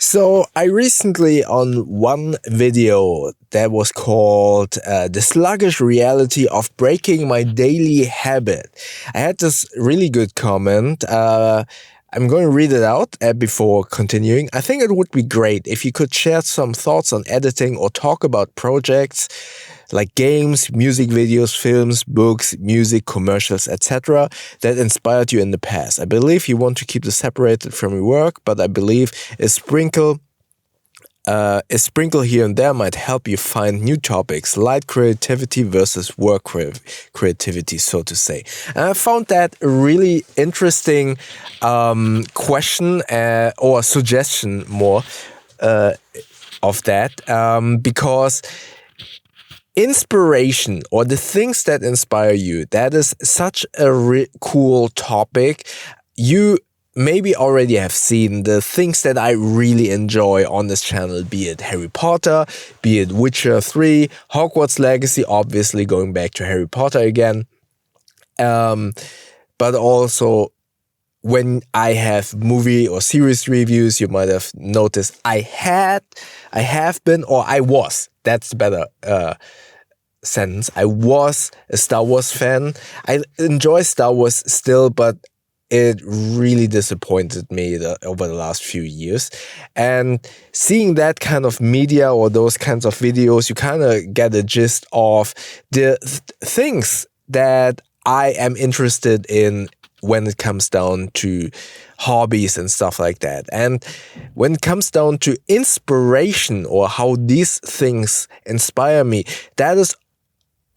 So I recently on one video that was called The Sluggish Reality of Breaking My Daily Habit. I had this really good comment. I'm going to read it out before continuing. I think it would be great if you could share some thoughts on editing or talk about projects like games, music videos, films, books, music, commercials, etc. that inspired you in the past. I believe you want to keep this separated from your work, but I believe a sprinkle here and there might help you find new topics, light creativity versus work creativity, so to say. And I found that a really interesting question or suggestion more of that because inspiration or the things that inspire you, that is such a cool topic. You maybe already have seen the things that I really enjoy on this channel, be it Harry Potter, be it Witcher 3, Hogwarts Legacy, obviously going back to Harry Potter again, but also when I have movie or series reviews, you might have noticed I have been, or I was, that's the better sentence, I was a Star Wars fan. I enjoy Star Wars still, but it really disappointed me over the last few years. And seeing that kind of media or those kinds of videos, you kind of get a gist of the things that I am interested in when it comes down to hobbies and stuff like that. And when it comes down to inspiration or how these things inspire me, that is,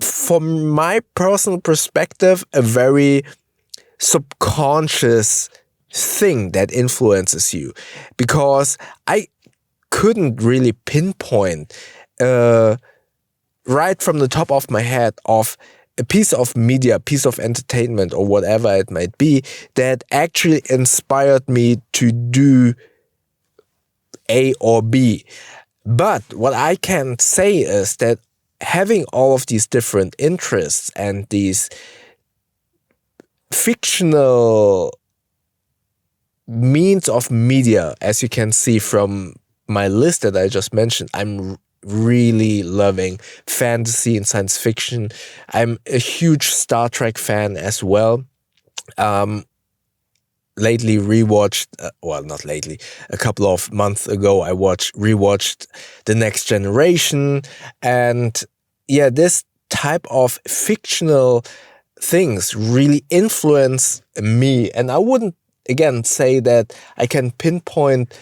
from my personal perspective, a very subconscious thing that influences you, because I couldn't really pinpoint right from the top of my head of a piece of media, piece of entertainment or whatever it might be that actually inspired me to do A or B. But what I can say is that having all of these different interests and these fictional means of media, as you can see from my list that I just mentioned, I'm really loving fantasy and science fiction. I'm a huge Star Trek fan as well. Lately rewatched, not lately, a couple of months ago, I rewatched The Next Generation. And yeah, this type of fictional things really influence me. And I wouldn't, again, say that I can pinpoint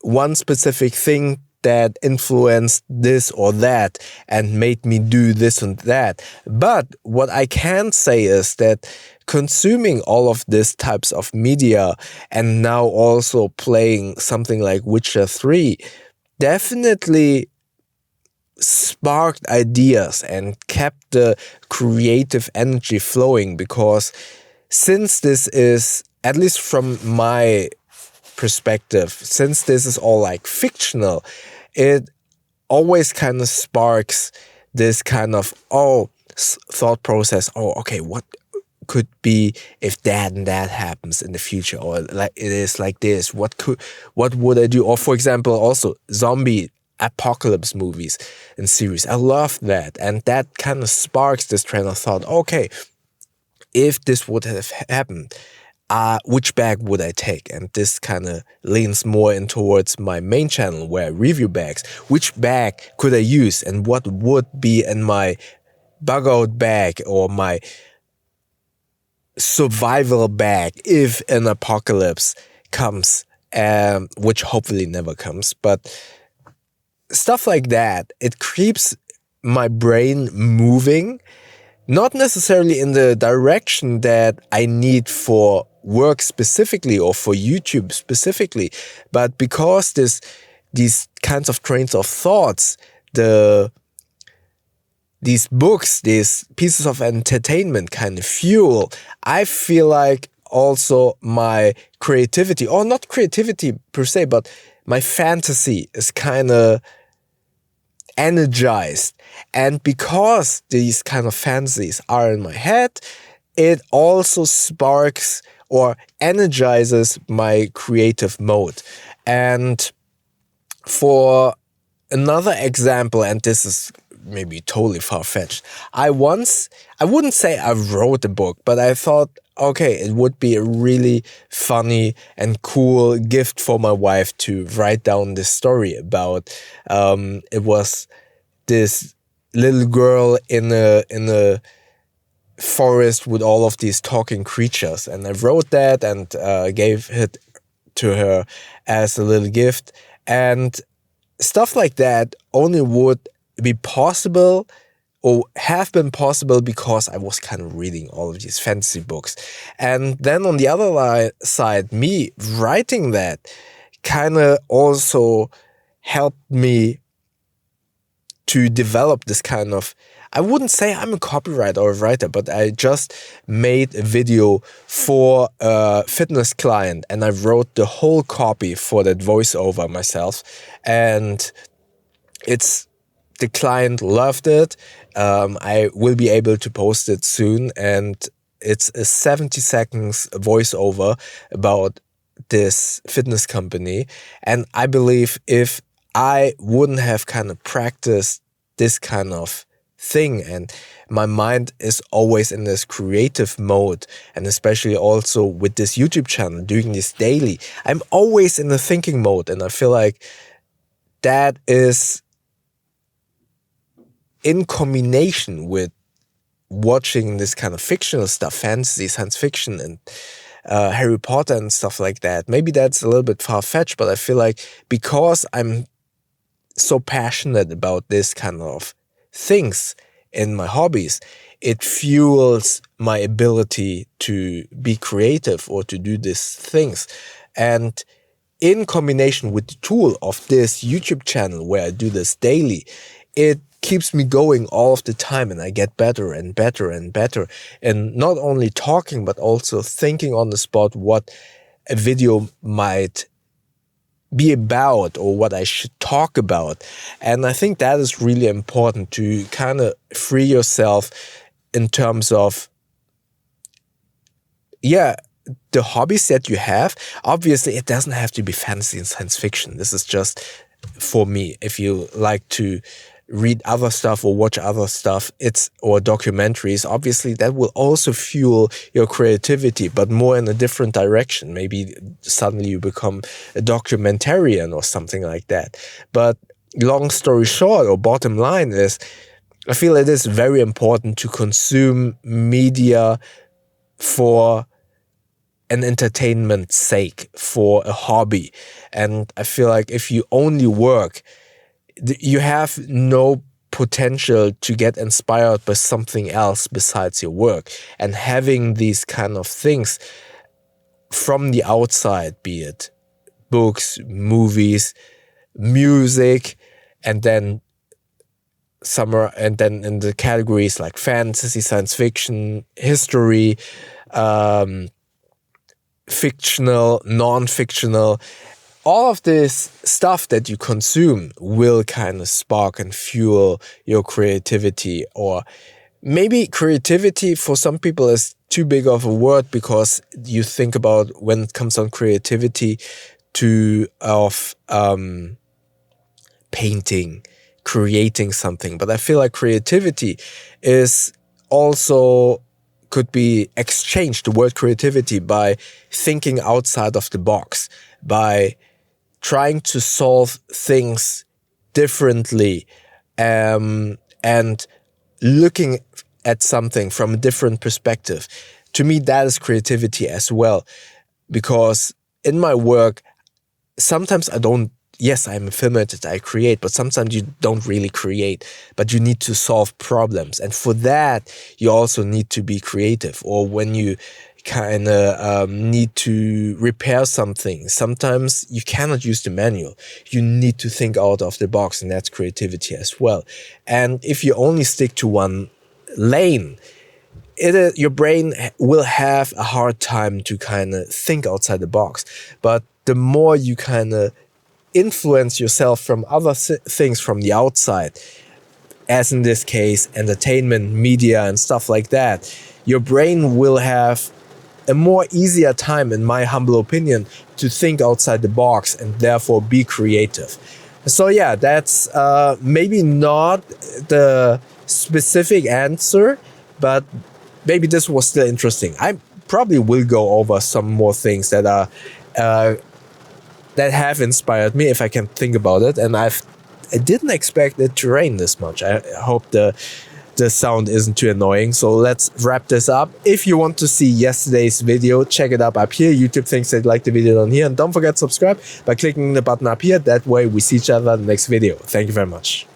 one specific thing that influenced this or that and made me do this and that. But what I can say is that consuming all of these types of media and now also playing something like Witcher 3 definitely sparked ideas and kept the creative energy flowing, because since this is, at least from my perspective, since this is all like fictional, it always kind of sparks this kind of thought process. Okay, what could be if that and that happens in the future, or like it is like this, what would I do? Or for example, also zombie apocalypse movies and series, I love that, and that kind of sparks this train of thought. Okay, if this would have happened, which bag would I take? And this kind of leans more in towards my main channel where I review bags. Which bag could I use, and what would be in my bug out bag or my survival bag if an apocalypse comes, which hopefully never comes. But stuff like that, it keeps my brain moving, not necessarily in the direction that I need for work specifically or for YouTube specifically, but because these kinds of trains of thoughts, these books, these pieces of entertainment kind of fuel, I feel like also my creativity, or not creativity per se, but my fantasy is kind of energized. And because these kind of fantasies are in my head, it also sparks or energizes my creative mode. And For another example, and this is maybe totally far-fetched, I wouldn't say I wrote a book, but I thought, okay, it would be a really funny and cool gift for my wife to write down this story about. It was this little girl in a forest with all of these talking creatures, and I wrote that and gave it to her as a little gift. And stuff like that only would be possible or have been possible because I was kind of reading all of these fantasy books. And then on the other side, me writing that kind of also helped me to develop this kind of, I wouldn't say I'm a copywriter or a writer, but I just made a video for a fitness client and I wrote the whole copy for that voiceover myself. And the client loved it. I will be able to post it soon, and it's a 70 seconds voiceover about this fitness company. And I believe if I wouldn't have kind of practiced this kind of thing, and my mind is always in this creative mode, and especially also with this YouTube channel, doing this daily, I'm always in the thinking mode, and I feel like that is in combination with watching this kind of fictional stuff, fantasy, science fiction, and Harry Potter and stuff like that. Maybe that's a little bit far-fetched, but I feel like because I'm so passionate about this kind of things in my hobbies, it fuels my ability to be creative or to do these things. And in combination with the tool of this YouTube channel where I do this daily, it keeps me going all of the time, and I get better and better and better. And not only talking, but also thinking on the spot what a video might be about or what I should talk about. And I think that is really important to kind of free yourself in terms of, the hobbies that you have. Obviously, it doesn't have to be fantasy and science fiction. This is just for me. If you like to read other stuff or watch other stuff, or documentaries, obviously that will also fuel your creativity, but more in a different direction. Maybe suddenly you become a documentarian or something like that. But long story short, or bottom line is, I feel it is very important to consume media for an entertainment sake, for a hobby. And I feel like if you only work, you have no potential to get inspired by something else besides your work. And having these kind of things from the outside, be it books, movies, music, and then in the categories like fantasy, science fiction, history, fictional, non-fictional, all of this stuff that you consume will kind of spark and fuel your creativity. Or maybe creativity for some people is too big of a word, because you think about, when it comes on creativity, of painting, creating something. But I feel like creativity is also could be exchanged, the word creativity, by thinking outside of the box, by trying to solve things differently, and looking at something from a different perspective. To me, that is creativity as well. Because in my work, sometimes yes, I'm a film editor, I create, but sometimes you don't really create, but you need to solve problems. And for that, you also need to be creative. Or when you kind of need to repair something, sometimes you cannot use the manual. You need to think out of the box, and that's creativity as well. And if you only stick to one lane, your brain will have a hard time to kind of think outside the box. But the more you kind of influence yourself from other things from the outside, as in this case, entertainment, media, and stuff like that, your brain will have a more easier time, in my humble opinion, to think outside the box and therefore be creative. So yeah, that's maybe not the specific answer, but maybe this was still interesting. I probably will go over some more things that are that have inspired me if I can think about it. And I didn't expect it to rain this much. I hope the sound isn't too annoying. So let's wrap this up. If you want to see yesterday's video, check it up here. YouTube thinks they'd like the video down here. And don't forget to subscribe by clicking the button up here. That way we see each other in the next video. Thank you very much.